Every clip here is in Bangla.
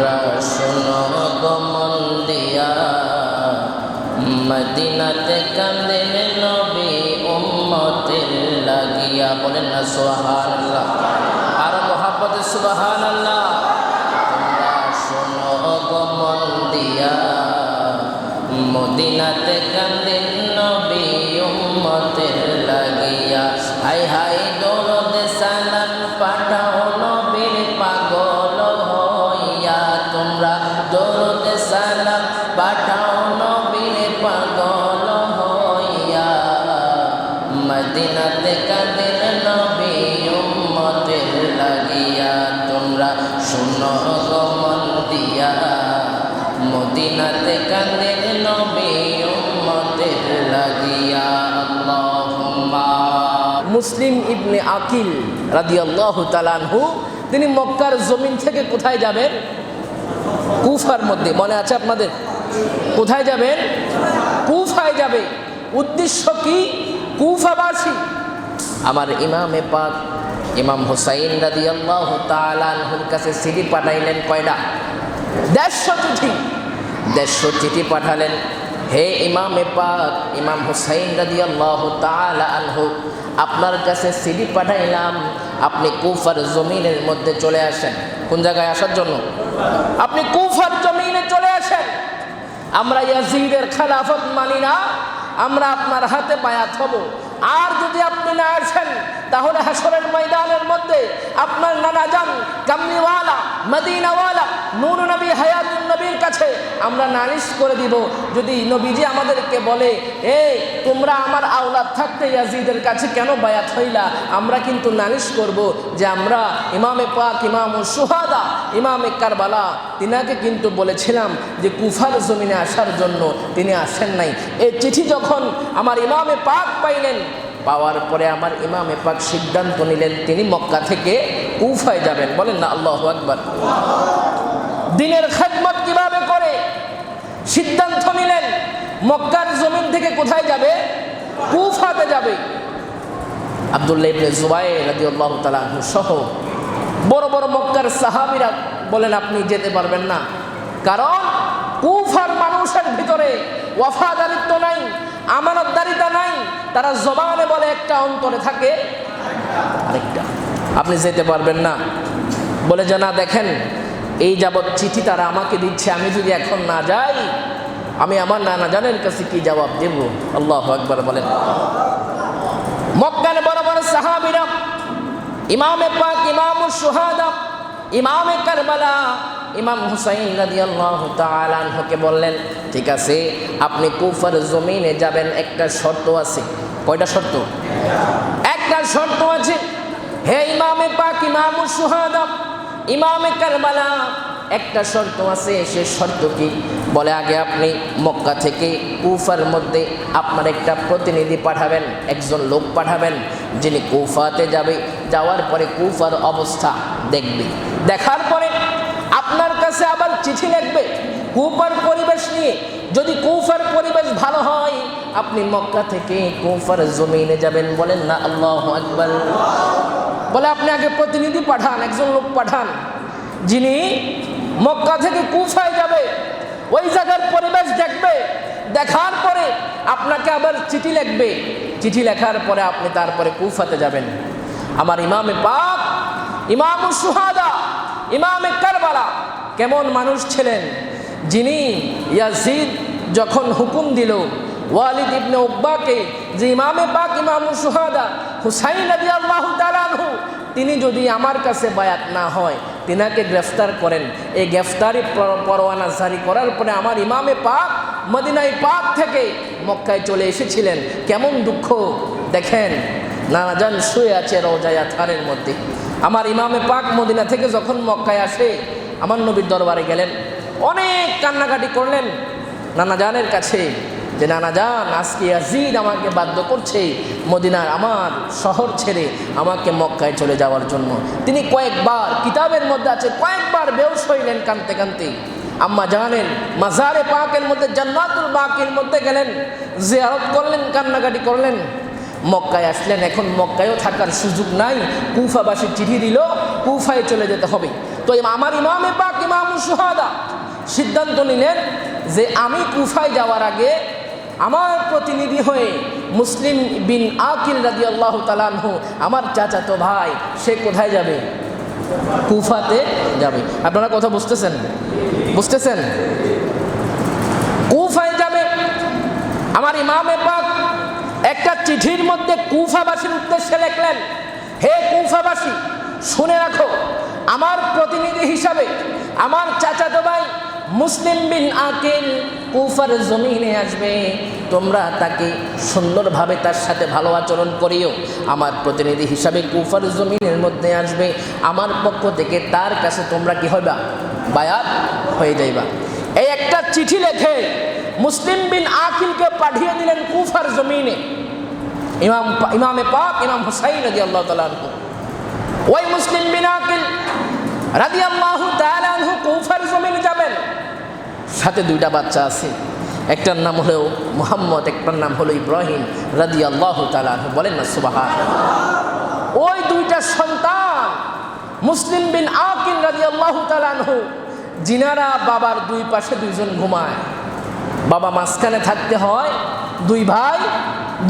তোমরা শোনো গো মন দিয়া, মদিনাতে কাঁদেন নবী উম্মতের লাগিয়া। বলেন না সুবহানাল্লাহ, আর মুহাব্বতে সুবহানাল্লাহ। তোমরা শোনো গো মন দিয়া, মদিনাতে কাঁদেন নবী উম্মতের লাগিয়া। হাই হাই দরুদ সালাম পাঠাও নবীর পাগল হইয়া। তোমরা দরুদ সালাম পাঠাও নবীর পাগল হইয়া। মদিনাতে কাঁদেন নবী উম্মতের লাগিয়া। তোমরা শুনো গো মন দিয়া, মদিনাতে কাঁদেন নবী উম্মতের লাগিয়া। আল্লাহুম্মা। মুসলিম ইবনে আকিল রাদিয়াল্লাহু তাআলা আনহু তিনি মক্কার জমিন থেকে কোথায় যাবেন? কুফার মধ্যে। মনে আছে আপনাদের? কোথায় যাবেন? কুফায় যাবে। উদ্দেশ্য কি? কুফাবাসী আমার ইমামে পাক ইমাম হুসাইন রাদিয়াল্লাহু তাআলা আনহুর কাছে চিঠি পাঠাইলেন। কয়টা? 150 চিঠি। 150 চিঠি পাঠালেন। হে ইমামে পাক ইমাম হুসাইন রাদিয়াল্লাহু তাআলা আনহু, আপনার কাছে চিঠি পাঠাইলাম, আপনি কুফার জমিনের মধ্যে চলে আসেন। কোন জায়গায় আসার জন্য? আপনি কুফার জমিনে চলে আসেন। আমরা ইয়াজিদের খেলাফত মানি না, আমরা আপনার হাতে বায়াত হব। আর যদি আপনি না আসেন তাহলে হাসরের ময়দানের মধ্যে আপনার নানা জান কামলিওয়ালা মদিনাওয়ালা নূর নবী হায়াতুন নবীর কাছে আমরা নালিশ করে দিব। যদি নবীজি আমাদেরকে বলে, এই তোমরা আমার আওলাদ থাকতে ইয়াজিদের কাছে কেন বায়াত হইলা, আমরা কিন্তু নালিশ করব যে আমরা ইমামে পাক ইমামুশ শুহাদা ইমামে কারবালা তিনাকে কিন্তু বলেছিলাম যে কুফার জমিনে আসার জন্য, তিনি আসেন নাই। এই চিঠি যখন আমার ইমামে পাক পাইলেন, পাওয়ার পরে আমার ইমামে পাক সিদ্ধান্ত নিলেন তিনি মক্কা থেকে কুফায় যাবেন। বলেন না আল্লাহু আকবার। দ্বীনের খেদমত কিভাবে করে সিদ্ধান্ত নিলেন? মক্কার জমিন থেকে কোথায় যাবে? কুফাতে যাবে। আব্দুল্লাহ ইবনে জুবাইর রাদিয়াল্লাহু তাআলা আনহু সহ বড় বড় মক্কার সাহাবীরা বলেন আপনি যেতে পারবেন না, কারণ কুফার মানুষের ভিতরে ওয়াফাদারিত্ব নাই, আমানতদারিতা নাই। তারা জবানে বলে একটা, অন্তরে থাকে আরেকটা। আপনি যেতে পারবেন না। বলে যে না, দেখেন এই যাবৎ চিঠি তারা আমাকে দিচ্ছে, আমি যদি এখন না যাই আমি আমার নানা জানের কাছে কি জবাব দেব? আল্লাহু আকবার বলেন। মক্কার বড় বড় সাহাবীরা ইমামে পাক ইমামুশ শুহাদা ইমামে কারবালা ইমাম হুসাইন রাদিয়াল্লাহু তাআলা আনহুকে বললেন, ঠিক আছে আপনি কুফার জমিনে যাবেন, একটা শর্ত আছে। কয়টা শর্ত? একটা শর্ত আছে। হে ইমামে পাক ইমামুশ শুহাদা ইমামে কারবালা, একটা শর্ত আছে। সে শর্ত কি? বলে আগে আপনি মক্কা থেকে কুফার মধ্যে আপনার একটা প্রতিনিধি পাঠাবেন, একজন লোক পাঠাবেন, যিনি কুফাতে যাবে। যাওয়ার পরে কুফার অবস্থা দেখবে, দেখার পরে আপনার কাছে আবার চিঠি লিখবে কুফার পরিবেশ নিয়ে। যদি কুফার পরিবেশ ভালো হয় আপনি মক্কা থেকে কুফার জমিনে যাবেন। বলেন না আল্লাহু আকবার। বলে আপনি আগে প্রতিনিধি পাঠান, একজন লোক পাঠান, যিনি মক্কা থেকে কুফায় যাবে, ওই জায়গার পরিবেশ দেখবে, দেখার পরে আপনাকে আবার চিঠি লিখবে। চিঠি লেখার পরে আপনি তারপরে কুফাতে যাবেন। আমার ইমামে পাক ইমামুশ শুহাদা ইমামে কারবালা কেমন মানুষ ছিলেন, যিনি ইয়াজিদ যখন হুকুম দিল ওয়ালিদ ইবনে উকবাকে যে ইমামে পাক ইমামুশ শুহাদা হুসাইন রাদিয়াল্লাহু তাআলা আনহু তিনি যদি আমার কাছে বায়াত না হয় তিনাকে গ্রেফতার করেন। এই গ্রেফতারি পরোয়ানা জারি করার পরে আমার ইমামে পাক মদিনায় পাক থেকে মক্কায় চলে এসেছিলেন। কেমন দুঃখ দেখেন, নানা জান শুয়ে আছে রওজায়ে আতহারের মধ্যে। আমার ইমামে পাক মদিনা থেকে যখন মক্কায় আসে আমার নবীর দরবারে গেলেন, অনেক কান্নাকাটি করলেন নানা জানের কাছে যে নানা জান আজকে ইয়াজিদ আমাকে বাধ্য করছে মদিনার আমার শহর ছেড়ে আমাকে মক্কায় চলে যাওয়ার জন্য। তিনি কয়েকবার, কিতাবের মধ্যে আছে, কয়েকবার বেহুশ হইলেন কাঁদতে কাঁদতে। আম্মা জানেন মাজারে পাকের মধ্যে জান্নাতুল বাকির মধ্যে গেলেন, জিয়ারত করলেন, কান্নাকাটি করলেন। মক্কায় আসলেন, এখন মক্কায়ও থাকার সুযোগ নাই। কুফাবাসী চিঠি দিল কুফায় চলে যেতে হবে। তো আমার ইমামে পাক ইমামুশ শুহাদা সিদ্ধান্ত নিলেন যে আমি কুফায় যাওয়ার আগে আমার প্রতিনিধি হয়ে মুসলিম বিন আকিল রাদিয়াল্লাহু তাআলা আনহু আমার চাচাতো ভাই সে কোথায় যাবে? কুফাতে যাবে। আপনারা কথা বুঝতেছেন? কুফায় যাবে। আমার ইমামে পাক একটা চিঠির মধ্যে কুফাবাসীর উদ্দেশ্যে লিখলেন, হে কুফাবাসী, শুনে রাখো, আমার প্রতিনিধি হিসাবে আমার চাচাতো ভাই মুসলিম বিন আকিল কুফার জমিনে আসবে। তোমরা তাকে সুন্দরভাবে তার সাথে ভালো আচরণ করিও। আমার প্রতিনিধি হিসাবে কুফার জমিনের মধ্যে আসবে, আমার পক্ষ থেকে তার কাছে তোমরা কি হইবা? বায়াত হয়ে যাইবা। এই একটা চিঠি লেখে মুসলিম বিন আকিলকে পাঠিয়ে দিলেন কুফার জমিনে। ইমামে পাক ইমাম হুসাইন রাদিয়াল্লাহু তাআলা আনহু, ওই মুসলিম বিন আকিল রাদিয়াল্লাহু তাআলা আনহু কুফার জমিনে যাবেন। সাথে দুইটা বাচ্চা আছে, একটার নাম হলো মুহাম্মদ, একটার নাম হলো ইব্রাহিম রাদিয়াল্লাহু তাআলা আনহু। বলেন না সুবহানাল্লাহ। ওই দুইটা সন্তান মুসলিম বিন আকিল রাদিয়াল্লাহু তাআলা আনহু, জিনারা বাবার দুই পাশে দুইজন ঘুমায়, বাবা মাঝখানে থাকতে হয়, দুই ভাই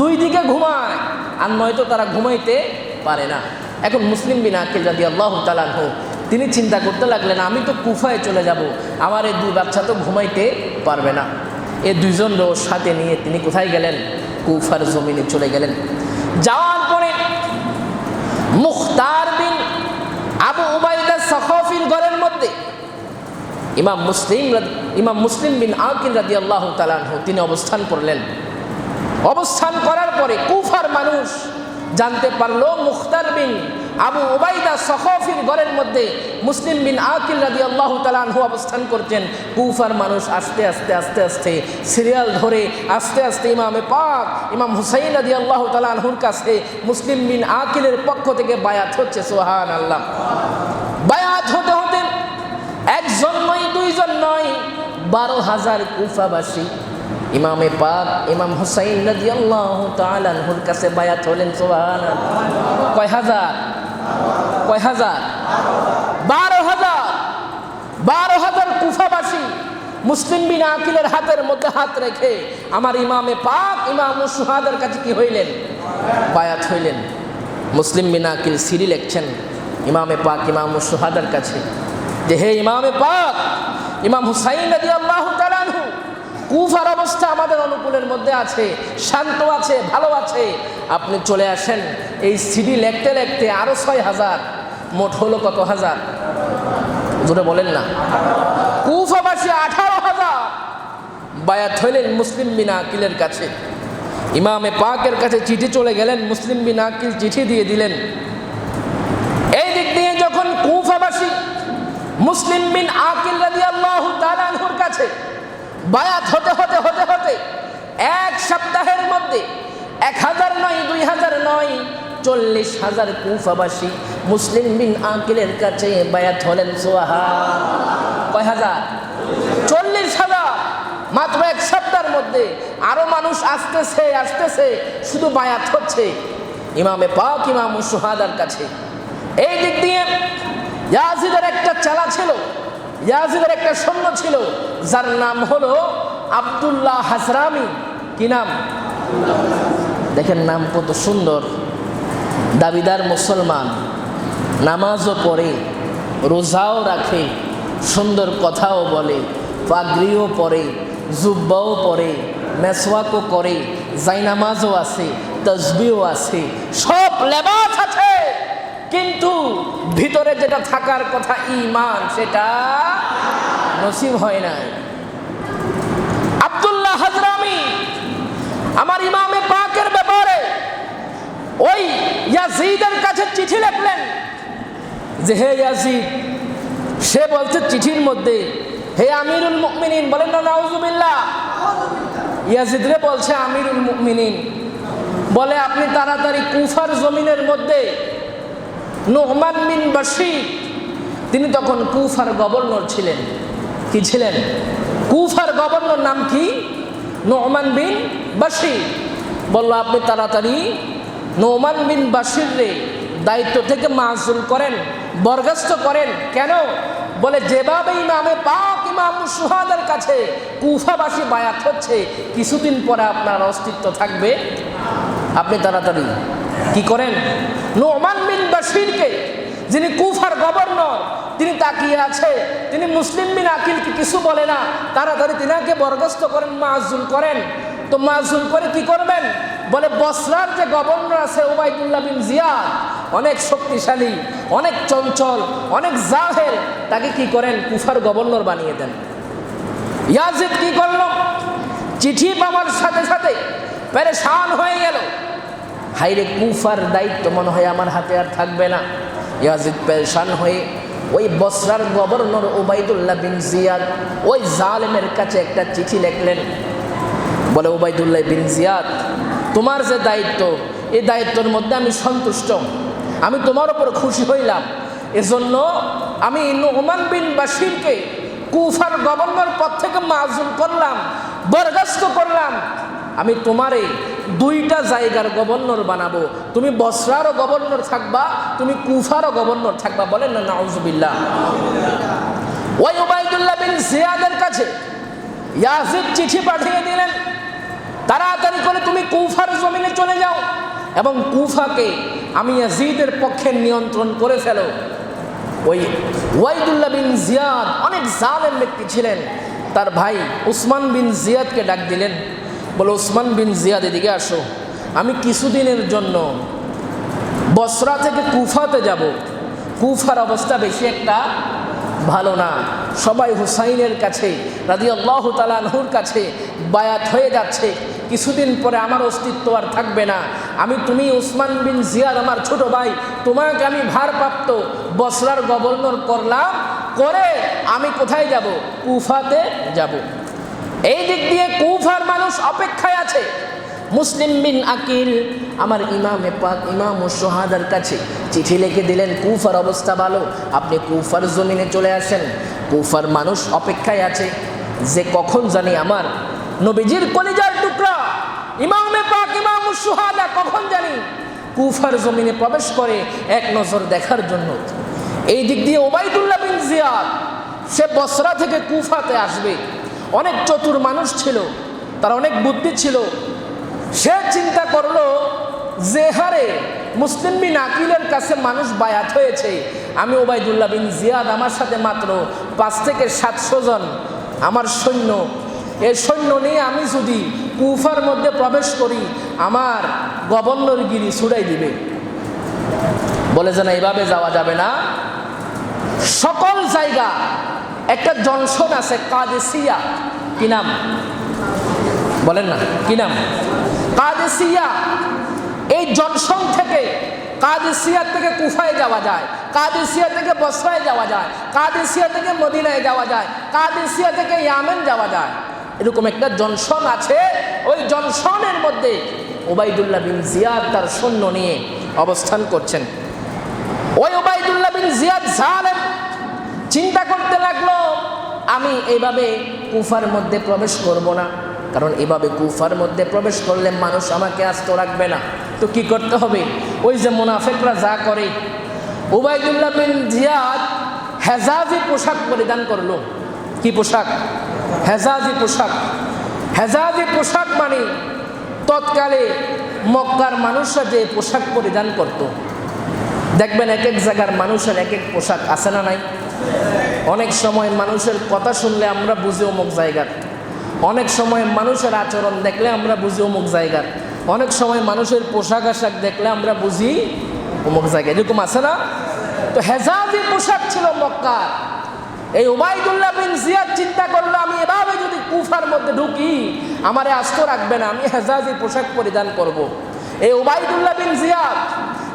দুই দিকে ঘুমায়, আর নয়তো তারা ঘুমাইতে পারে না। এখন মুসলিম বিন আকিল রাদিয়াল্লাহু তাআলা আনহু তিনি চিন্তা করতে লাগলেন, আমি তো কুফায় চলে যাব, আমার এই দুই বাচ্চা তো ঘুমাইতে পারবে না। এই দুইজন লোক সাথে নিয়ে তিনি কোথায় গেলেন? কুফার জমিনে চলে গেলেন। যাওয়ার পরে মুখতার বিন আবু উবাইদা সাখাফির ঘরের মধ্যে ইমাম মুসলিম বিন আকিল রাদিয়াল্লাহু তাআলা আনহু তিনি অবস্থান করলেন। অবস্থান করার পরে কুফার মানুষ জানতে পারলো মুখতার বিন আবু উবাইদা সাখাফির ঘরের মধ্যে মুসলিম বিন আকিল রাদিয়াল্লাহু তাআলা আনহু অবস্থান করছেন। কুফার মানুষ আস্তে আস্তে সিরিয়াল ধরে আস্তে আস্তে ইমামে পাক ইমাম হুসাইন রাদিয়াল্লাহু তাআলা আনহুর কাছে মুসলিম বিন আকিলের পক্ষ থেকে বায়াত হচ্ছে। সুবহানাল্লাহ। বায়াত হতে হতে একজন নয়, দুইজন নয়, 12,000 কুফাবাসী ইমামে পাক ইমাম হুসাইন রাদিয়াল্লাহু তাআলা আনহুর কাছে বায়াত হলেন। সুবহানাল্লাহ। কয় হাজার? 12,000 কুফাবাসী মুসলিম বিন আকিলের হাতের মধ্যে হাত রেখে আমার ইমামে পাক ইমামুশ শুহাদার কাছে কি হইলেন? বায়াত হইলেন। মুসলিম বিন আকিল সিরি লিখছেন ইমামে পাক ইমামুশ শুহাদার কাছে যে, হে ইমামে পাক ইমাম হুসাইন রাদিয়াল্লাহু তাআলা আনহু, কুফার অবস্থা আমাদের অনুকূলের মধ্যে আছে, শান্ত আছে, ভালো আছে, আপনি চলে আসেন। এই সিডি লিখতে লিখতে আরো 6,000, মোট হলো কত হাজার? জোরে বলেন না। কুফাবাসী 18,000 বায়াত হইলেন মুসলিম বিন আকিলের কাছে। ইমামে পাকের কাছে চিঠি চলে গেলেন, মুসলিম বিন আকিল চিঠি দিয়ে দিলেন। এই দিক দিয়ে যখন কুফাবাসী মুসলিম বিন আকিল রাদিয়াল্লাহু তাআলা আনহুর কাছে বায়াত হতে এক সপ্তাহের মধ্যে 1,000 নয়, 2,000 নয়, 40,000 কুফাবাসী মুসলিম বিন আকিলের কাছে বায়াত হলেন। সুবহানাল্লাহ। কয় হাজার? 40,000। মাত্র এক সপ্তাহের মধ্যে আরো মানুষ আসতেছে, শুধু বায়াত হচ্ছে ইমামে পাক ইমামুশ শুহাদার কাছে। এই দিক দিয়ে ইয়াজিদের একটা চালা ছিল, ইয়াজিদের একটা সৈন্য ছিল, যার নাম হলো আব্দুল্লাহ হাজরামি। কি নাম? দেখেন নাম কত সুন্দর। দাবিদার মুসলমান, নামাজও পড়ে, রোজাও রাখে, সুন্দর কথাও বলে, পাগড়িও পরে, জুব্বাও পরে, মেসওয়াকও করে, জায়নামাজও আছে, তাসবিহও আছে, সব লেবাস আছে, কিন্তু ভিতরে যেটা থাকার কথা ঈমান, সেটা নসিব হয় নাই। আব্দুল্লাহ হাজরামি আমার ইমামে পাকের ব্যাপারে ওই ইয়াজিদের কাছে চিঠি লিখলেন যে, হে ইয়াজিদ, সে বলছে চিঠির মধ্যে, হে আমিরুল মুমিনিন, বলেন না নাউজুবিল্লাহ। ইয়াজিদ রে বলছে আমিরুল মুমিনিন, বলে আপনি তাড়াতাড়ি কুফার জমিনের মধ্যে নু'মান বিন বাশীর, তিনি তখন কুফার গভর্নর ছিলেন। কি ছিলেন? কুফার গভর্নর। নাম কি? নু'মান বিন বাশীর। বলল আপনি তাড়াতাড়ি নু'মান বিন বাশীর রে দায়িত্ব থেকে মাসুল করেন, বরখাস্ত করেন। কেন? বলে যেভাবে ইমামে পাক ইমাম শুহাদার কাছে কুফাবাসী বায়াত হচ্ছে, কিছুদিন পরে আপনার অস্তিত্ব থাকবে। আপনি তাড়াতাড়ি কি করেন, নুমান বিন বাশিরকে, যিনি কুফার গভর্নর, তিনি তাকিয়ে আছে, তিনি মুসলিম বিন আকিলকে কিছু বলে না, তাড়াতাড়ি তিনাকে বরখাস্ত করেন, মাযুল করেন। তো মাযুল করে কি করবেন, বলে বসরার যে গভর্নর আছে উবাইদুল্লাহ বিন জিয়াদ, অনেক শক্তিশালী, অনেক চঞ্চল, অনেক জাহেল, তাকে কি করেন, কুফার গভর্নর বানিয়ে দেন। ইয়াজিদ কি করলো, চিঠি পাওয়ার সাথে সাথে পেরেশান হয়ে গেল, হাইরে কুফার দায়িত্ব মনে হয় আমার হাতে আর থাকবে না। ইয়াজিদ পেরেশান হয়ে ওই বসরার গভর্নর উবাইদুল্লাহ বিন জিয়াদ, ওই জালেমের কাছে একটা চিঠি লিখলেন। বলে উবাইদুল্লাহ বিন জিয়াদ, তোমার যে দায়িত্ব, এই দায়িত্বের মধ্যে আমি সন্তুষ্ট, আমি তোমার উপর খুশি হইলাম, এজন্য আমি নুমান বিন বাশিরকে কুফার গভর্নর পদ থেকে মাযুল করলাম, বরখাস্ত করলাম। আমি তোমারে দুইটা জায়গার গভর্নর বানাবো, তুমি বসরারও গভর্নর থাকবা, তুমি কুফারও গভর্নর থাকবা। বলেন না নাউজুবিল্লাহ। ওই উবাইদুল্লাহ বিন জিয়াদের কাছে ইয়াজিদ চিঠি পাঠিয়ে দিলেন, তাড়াতাড়ি করে তুমি কুফার জমিনে চলে যাও এবং কুফাকে আমি ইয়াজিদের পক্ষে নিয়ন্ত্রণ করে ফেলো। ওই উবাইদুল্লাহ বিন জিয়াদ অনেক জালেম ব্যক্তি ছিলেন, তার ভাই উসমান বিন জিয়াদকে ডাক দিলেন, বলে উসমান বিন জিয়াদ এদিকে আসো, আমি কিছুদিনের জন্য বসরা থেকে কুফাতে যাব। কুফার অবস্থা বেশি একটা ভালো না, সবাই হুসাইনের কাছে রাদিয়াল্লাহু তাআলা আনহুর কাছে বায়াত হয়ে যাচ্ছে, কিছুদিন পরে আমার অস্তিত্ব আর থাকবে না। তুমি উসমান বিন জিয়াদ আমার ছোট ভাই, তোমাকে আমি ভারপ্রাপ্ত বসরার গভর্নর করলাম, করে আমি কোথায় যাব, কুফাতে যাব। এই দিক দিয়ে কুফার মানুষ অপেক্ষায় আছে। মুসলিম বিন আকিল আমার ইমামে পাক ইমাম শুহাদার কাছে চিঠি লিখে দিলেন, কুফার অবস্থা ভালো, আপনি কুফার জমিনে চলে আসেন। কুফার মানুষ অপেক্ষায় আছে যে কখন জানি আমার নবীজির কলিজার টুকরা ইমামে পাক ইমাম শুহাদা কখন জানি কুফার জমিনে প্রবেশ করে এক নজর দেখার জন্য। এই দিক দিয়ে উবাইদুল্লাহ বিন জিয়াদ সে বসরা থেকে কুফাতে আসবে। অনেক চতুর মানুষ ছিল, তার অনেক বুদ্ধি ছিল। সে চিন্তা করলো যে হারে মুসলিম বিন আকিলের কাছে মানুষ বায়াত হয়েছে, আমি উবাইদুল্লাহ বিন জিয়াদ আমার সাথে মাত্র 5 থেকে 700 জন আমার সৈন্য, এই সৈন্য নিয়ে আমি যদি কুফার মধ্যে প্রবেশ করি, আমার গভর্নরগিরি ছুড়াই দিবে। বলে যে না, এভাবে যাওয়া যাবে না। সকল জায়গা একটা জনসন আছে কাদেসিয়া, কি নাম বলেন না, কি নাম, কাদেসিয়া। এই জনসন থেকে কাদেসিয়া থেকে কুফায় যাওয়া যায়, কাদেসিয়া থেকে বসরায় যাওয়া যায়, কাদেসিয়া থেকে মদিনায় যাওয়া যায়, কাদেসিয়া থেকে ইয়ামেন যাওয়া যায়। এরকম একটা জনসন আছে। ওই জনসনের মধ্যে উবাইদুল্লাহ বিন জিয়াদ তার সৈন্য নিয়ে অবস্থান করছেন। ওই উবাইদুল্লাহ বিন জিয়াদ জালেম চিন্তা করতে লাগলো, আমি এইভাবে কুফার মধ্যে প্রবেশ করব না, কারণ এভাবে কুফার মধ্যে প্রবেশ করলে মানুষ আমাকে আস্ত রাখবে না। তো কি করতে হবে, ওই যে মুনাফিকরা যা করে, উবাইদুল্লাহ বিন জিয়াদ হেজাজি পোশাক পরিধান করলো। কি পোশাক? হেজাজি পোশাক। হেজাজি পোশাক মানে তৎকালে মক্কার মানুষরা যে পোশাক পরিধান করত। দেখবেন এক এক জায়গার মানুষের এক এক পোশাক আছে না নাই? অনেক সময় মানুষের কথা শুনলে আমরা বুঝি অমুক জায়গার, অনেক সময় মানুষের আচরণ দেখলে আমরা বুঝি অমুক জায়গার, অনেক সময় মানুষের পোশাক আশাক দেখলে আমরা বুঝি অমুক জায়গায়, এরকম আছে না? তো হেজাজি পোশাক ছিল মক্কার। এই উবাইদুল্লাহ বিন জিয়াদ চিন্তা করলো, আমি এভাবে যদি কুফার মধ্যে ঢুকি আমারে আস্ত রাখবে না, আমি হেজাজি পোশাক পরিধান করব। এই উবাইদুল্লাহ বিন জিয়াদ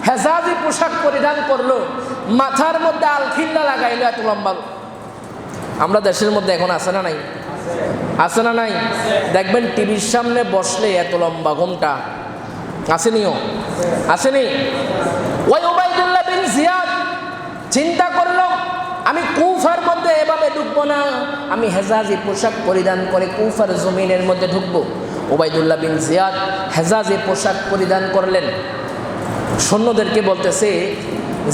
হেজাজি পোশাক পরিধান করলো, মাথার মধ্যে আলখিল্লা লাগাইলো এত লম্বা। আমরা দেশের মধ্যে এখন আছে না নাই? আছে না নাই? দেখবেন টিভির সামনে বসলে এত লম্বা ঘোমটা আসেনিও, আসেনি? ওই উবাইদুল্লাহ বিন জিয়াদ চিন্তা করলো, আমি কুফার মধ্যে এভাবে ঢুকবো না, আমি হেজাজি পোশাক পরিধান করে কুফার জমিনের মধ্যে ঢুকবো। উবাইদুল্লাহ বিন জিয়াদ হেজাজি পোশাক পরিধান করলেন। সৈন্যদেরকে বলতেছে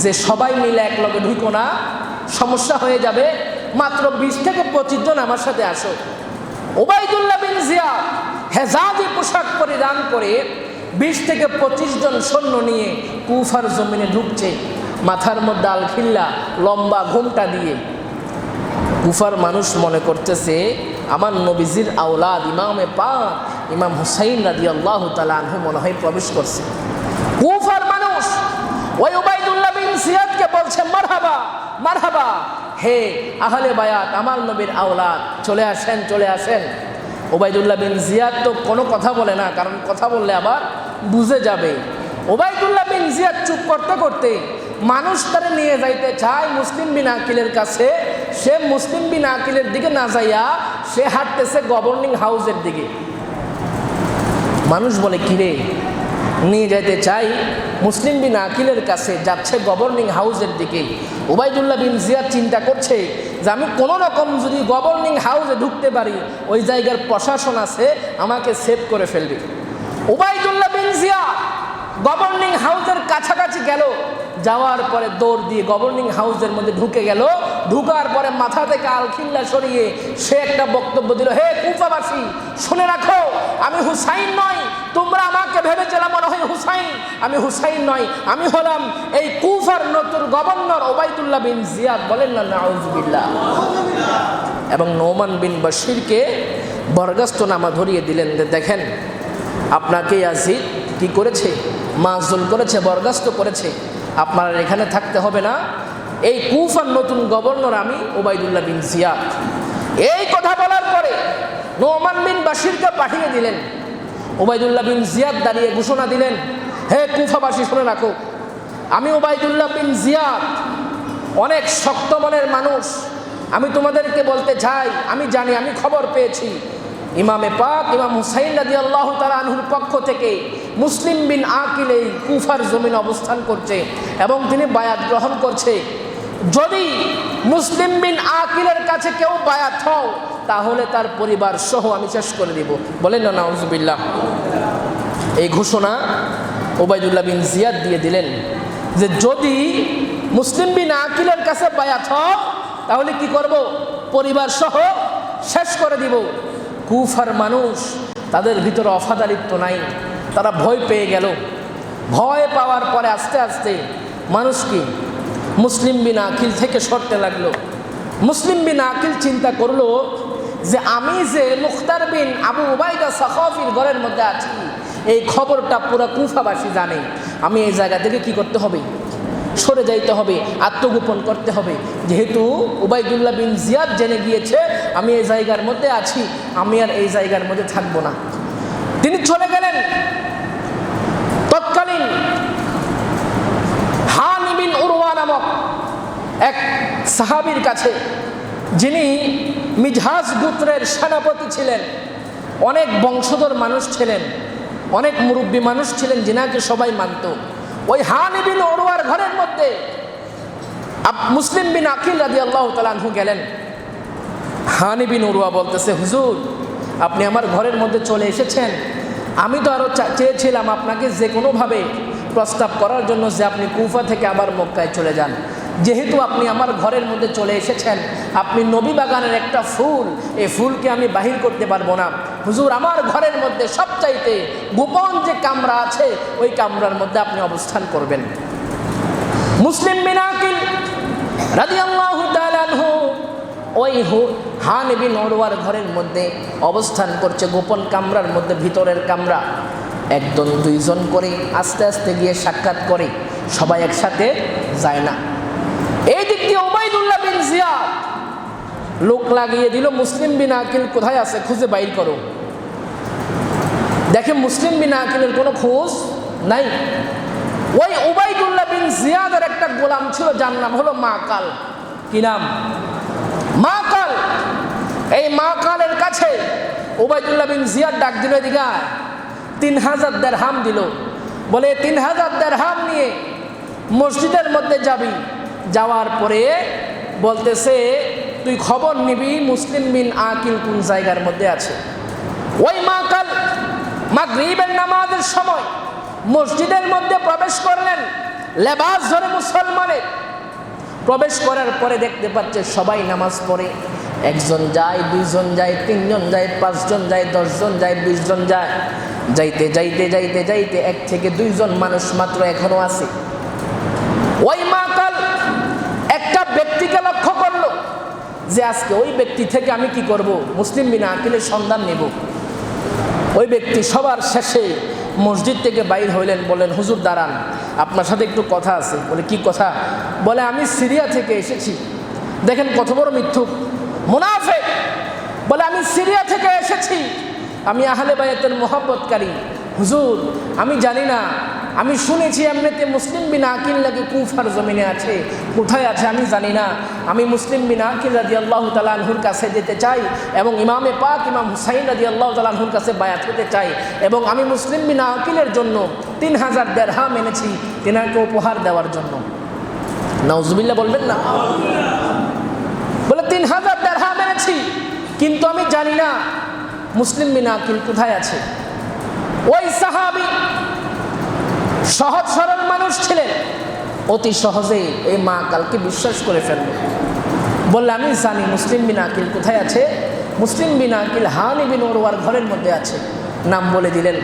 যে সবাই মিলে এক লগে ঢুকো না, সমস্যা হয়ে যাবে, মাত্র 20 থেকে 25 জন আমার সাথে আসো। উবাইদুল্লাহ বিন জিয়াদ হেজাজি পোশাক পরিধান করে 20 থেকে 25 জন সৈন্য নিয়ে কুফার জমিনে ঢুকছে, মাথার মধ্যে আলখিল্লা, লম্বা ঘোমটা দিয়ে। কুফার মানুষ মনে করতেছে আমার নবীজির আওলাদ ইমামে পাক ইমাম হুসাইন রাদিয়াল্লাহু তাআলা আনহু মনে হয় প্রবেশ করছে। কুফার মানুষ ওই উবাইদুল্লাহ বিন জিয়াদকে বলছে মারহাবা মারহাবা, হে আহলে বায়াত, আমার নবীর আওলাদ, চলে আসেন চলে আসেন। উবাইদুল্লাহ বিন জিয়াদ তো কোনো কথা বলে না, কারণ কথা বললে আবার বুঝে যাবে। উবাইদুল্লাহ বিন জিয়াদ চুপ করতে করতে মানুষ তারে নিয়ে যাইতে চায় মুসলিম বিন আকিলের কাছে। সে মুসলিম বিন আকিলের দিকে না যাইয়া সে হাঁটতেছে গভর্নিং হাউসের দিকে। মানুষ বলে কিরে, নিয়ে যেতে চাই মুসলিম বিন আকিলের কাছে, যাচ্ছে গভর্নিং হাউসের দিকে। উবাইদুল্লাহ বিন জিয়াদ চিন্তা করছে যে আমি কোনো রকম যদি গভর্নিং হাউসে ঢুকতে পারি, ওই জায়গার প্রশাসন আছে আমাকে সেভ করে ফেলবে। উবাইদুল্লাহ বিন জিয়াদ গভর্নিং হাউসের কাছাকাছি গেল, যাওয়ার পরে দৌড় দিয়ে গভর্নিং হাউসের মধ্যে ঢুকে গেল। ঢুকার পরে মাথা থেকে আলখিল্লা সরিয়ে সে একটা বক্তব্য দিল, হে কুফাবাসী, শুনে রাখো, আমি হুসাইন নই। তোমরা আমাকে ভেবেছিলাম মনে হয় হুসাইন, আমি হুসাইন নই, আমি হলাম এই কুফার নতুন গভর্নর উবাইদুল্লাহ বিন জিয়াদ। বলেন না নাউজুবিল্লাহ। এবং নোমান বিন বশিরকে বরখাস্ত নামা ধরিয়ে দিলেন যে দেখেন, আপনাকে ইয়াজিদ কি করেছে, মাজলুম করেছে, বরখাস্ত করেছে, আপনার এখানে থাকতে হবে না। এই কুফার নতুন গভর্নর আমি উবাইদুল্লাহ বিন জিয়াদ। এই কথা বলার পরে নোমান বিন বশিরকে পাঠিয়ে দিলেন। উবাইদুল্লাহ বিন জিয়াদ দাঁড়িয়ে ঘোষণা দিলেন, হে কুফাবাসী, শুনে রাখো, আমি উবাইদুল্লাহ বিন জিয়াদ অনেক শক্ত মনের মানুষ। আমি তোমাদেরকে বলতে চাই, আমি জানি, আমি খবর পেয়েছি ইমামে পাক ইমাম হুসাইন রাদিয়াল্লাহু তাআলা আনহুর পক্ষ থেকে মুসলিম বিন আকিল এই কুফার জমিনে অবস্থান করছে এবং তিনি বায়াত গ্রহণ করছে। যদি মুসলিম বিন আকিলের কাছে কেউ বায়াত হও, তাহলে তার পরিবার সহ আমি শেষ করে দিব। বলেন না নাউজুবিল্লাহ। এই ঘোষণা উবাইদুল্লাহ বিন জিয়াদ দিয়ে দিলেন যে যদি মুসলিম বিন আকিলের কাছে বায়াত হও, তাহলে কি করব, পরিবার সহ শেষ করে দিব। কুফার মানুষ, তাদের ভিতরে অফাদারিত্ব নাই, তারা ভয় পেয়ে গেল। ভয় পাওয়ার পরে আস্তে আস্তে মানুষ কি মুসলিম বিন আকিল থেকে সরতে লাগলো। মুসলিম বিন আকিল চিন্তা করলো যে আমি যে মুখতার বিন আবু উবাইদা সাখাফির ঘরের মধ্যে আছি, এই খবরটা পুরো কুফাবাসী জানে। আমি এই জায়গা থেকে কি করতে হবে, সরে যাইতে হবে, আত্মগোপন করতে হবে। যেহেতু উবাইদুল্লাহ বিন জিয়াদ জেনে গিয়েছে আমি এই জায়গার মধ্যে আছি, আমি আর এই জায়গার মধ্যে থাকবো না। তিনি চলে গেলেন তৎকালীন হানি বিন উরওয়া নামক এক সাহাবীর কাছে, যিনি মিজহাজ গোত্রের সেনাপতি ছিলেন, অনেক বংশধর মানুষ ছিলেন, অনেক মুরব্বী মানুষ ছিলেন, যিনাকে সবাই মানত। ওই হানি বিন উরওয়ার ঘরের মধ্যে মুসলিম বিন আকিল রাদিয়াল্লাহু তাআলা আনহু গেলেন। হানি বিন উরওয়া বলতেছে, হুজুর, আপনি আমার ঘরের মধ্যে চলে এসেছেন। আমি তো আরও চেয়েছিলাম আপনাকে যে কোনোভাবে প্রস্তাব করার জন্য যে আপনি কুফা থেকে আবার মক্কায় চলে যান। যেহেতু আপনি আমার ঘরের মধ্যে চলে এসেছেন, আপনি নবী বাগানের একটা ফুল, এই ফুলকে আমি বাহির করতে পারবো না। হুজুর, আমার ঘরের মধ্যে সবচাইতে গোপন যে কামরা আছে, ওই কামরার মধ্যে আপনি অবস্থান করবেন। মুসলিম বিন আকিল রাদিয়াল্লাহু তাআলা আনহু ওই হানি বিন উরওয়ার ঘরের মধ্যে অবস্থান করছে, গোপন কামরার মধ্যে, ভিতরের কামরা। একজন দুইজন করে আস্তে আস্তে গিয়ে সাক্ষাৎ করে, সবাই একসাথে যায় না। এই দিক দিয়ে উবাইদুল্লাহ বিন জিয়াদ লোক লাগিয়ে দিল, মুসলিম বিন আকিল কোথায় আছে খুঁজে বাইর করো। দেখে মুসলিম বিন আকিলের কোনো খোঁজ নাই। ওই উবাইদুল্লাহ বিন জিয়াদের একটা গোলাম ছিল, যার নাম হলো মাকাল। কি নাম? মাকাল। এই মাকালের কাছে উবাইদুল্লাহ বিন জিয়াদ ডাক দিল, এদিকে 3000 দিরহাম দিল। বলে 3000 দিরহাম নিয়ে মসজিদের মধ্যে যাবি। যাওয়ার পরে বলতেছে তুই খবর নিবি মুসলিম বিন আকিল কোন জায়গার মধ্যে আছে। ওই মাকাল মাগরিবের নামাজের সময় মসজিদের মধ্যে প্রবেশ করলেন, লেবাস ধরে মুসলমানের। প্রবেশ করার পরে দেখতে পাচ্ছে সবাই নামাজ পড়ে। একজন যায়, দুইজন যায়, তিনজন যায়, পাঁচজন যায়, 10 জন যায়, 20 জন যায়। যাইতে যাইতে যাইতে যাইতে 1 থেকে 2 জন মানুষ মাত্র এখনো আছে। ওই মা কাল একটা ব্যক্তিকে লক্ষ্য করলো যে আজকে ওই ব্যক্তি থেকে আমি কি করব, মুসলিম বিনা আকিলের সন্ধান নেব। ওই ব্যক্তি সবার শেষে মসজিদ থেকে বাইর হইলেন, বলেন হুজুর দাঁড়ান, আপনার সাথে একটু কথা আছে। বলে কি কথা? বলে আমি সিরিয়া থেকে এসেছি। দেখেন কত বড় মিথ্যুক, মুনাফিক। বলে আমি সিরিয়া থেকে এসেছি, আমি আহলে বায়াতের মোহাব্বতকারী। হুজুর আমি জানি না, আমি শুনেছি এমনিতে মুসলিম বিন আকিল নাকি কুফার জমিনে আছে, কোথায় আছে আমি জানি না। আমি মুসলিম বিন আকিল রাদিয়াল্লাহু তাআলা আনহুর কাছে যেতে চাই এবং ইমামে পাক ইমাম হুসাইন রাদিয়াল্লাহু তাআলা আনহুর কাছে বায়াত হতে চাই, এবং আমি মুসলিম বিন আকিলের জন্য 3000 দিরহাম এনেছি তিনাকে উপহার দেওয়ার জন্য। নাউজুবিল্লাহ বলবেন না? বলে 3000 দিরহাম এনেছি, কিন্তু আমি জানি না মুসলিম বিন আকিল কোথায় আছে। ওই সাহাবী সহজ সরল মানুষ ছিলেন, অতি সহজেই এই মা কালকে বিশ্বাস করে ফেলল। বললে আমি জানি মুসলিম বিন আকিল কোথায় আছে। মুসলিম বিন আকিল হানি বিন উরওয়ার ঘরের মধ্যে আছে। নাম বলে দিলেন।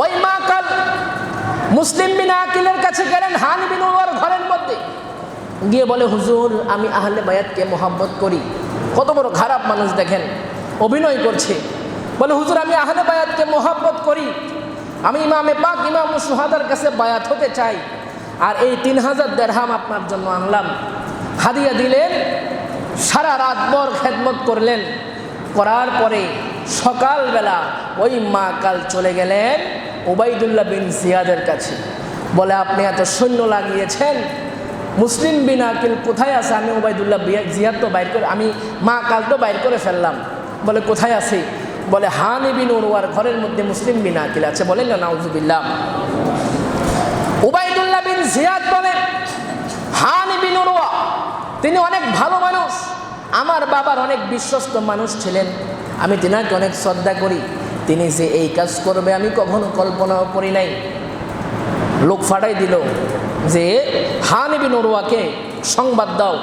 ওই মা কাল মুসলিম বিন আকিলের কাছে গেলেন, হানি বিন উরওয়ার ঘরের মধ্যে গিয়ে বলে হুজুর আমি আহলে বায়াতকে মোহাব্বত করি। কত বড় খারাপ মানুষ দেখেন, অভিনয় করছে। বলে হুজুর আমি আহলে বায়াতকে মোহাব্বত করি, আমি ইমামে পাক ইমাম শুহাদার কাছে বায়াত হতে চাই, আর এই 3000 দিরহাম আপনার জন্য আনলাম। হাদিয়া দিলেন, সারা রাত ভর খেদমত করলেন। করার পরে সকালবেলা ওই মা কাল চলে গেলেন উবাইদুল্লাহ বিন জিয়াদের কাছে। বলে আপনি এত সৈন্য লাগিয়েছেন, মুসলিম বিন আকিল কোথায় আছে? আমি উবাইদুল্লাহ জিয়াদ তো বাইর করে, আমি মা কাল তো বাইর করে ফেললাম। বলে কোথায় আছে? বলে হানি বিন উরওয়ার ঘরের মধ্যে মুসলিম বিন আকিল আছে। বলেন না নাউজুবিল্লাহ। উবাইদুল্লাহ বিন জিয়াদ বলেন হানি বিন উরওয়া তিনি অনেক ভালো মানুষ, আমার বাবার অনেক বিশ্বস্ত মানুষ ছিলেন, আমি তিনাকে অনেক শ্রদ্ধা করি। তিনি যে এই কাজ করবে আমি কখনো কল্পনাও করি নাই। লোক ফাটাই দিল যে হানি বিন উরওয়াকে সংবাদ দাও,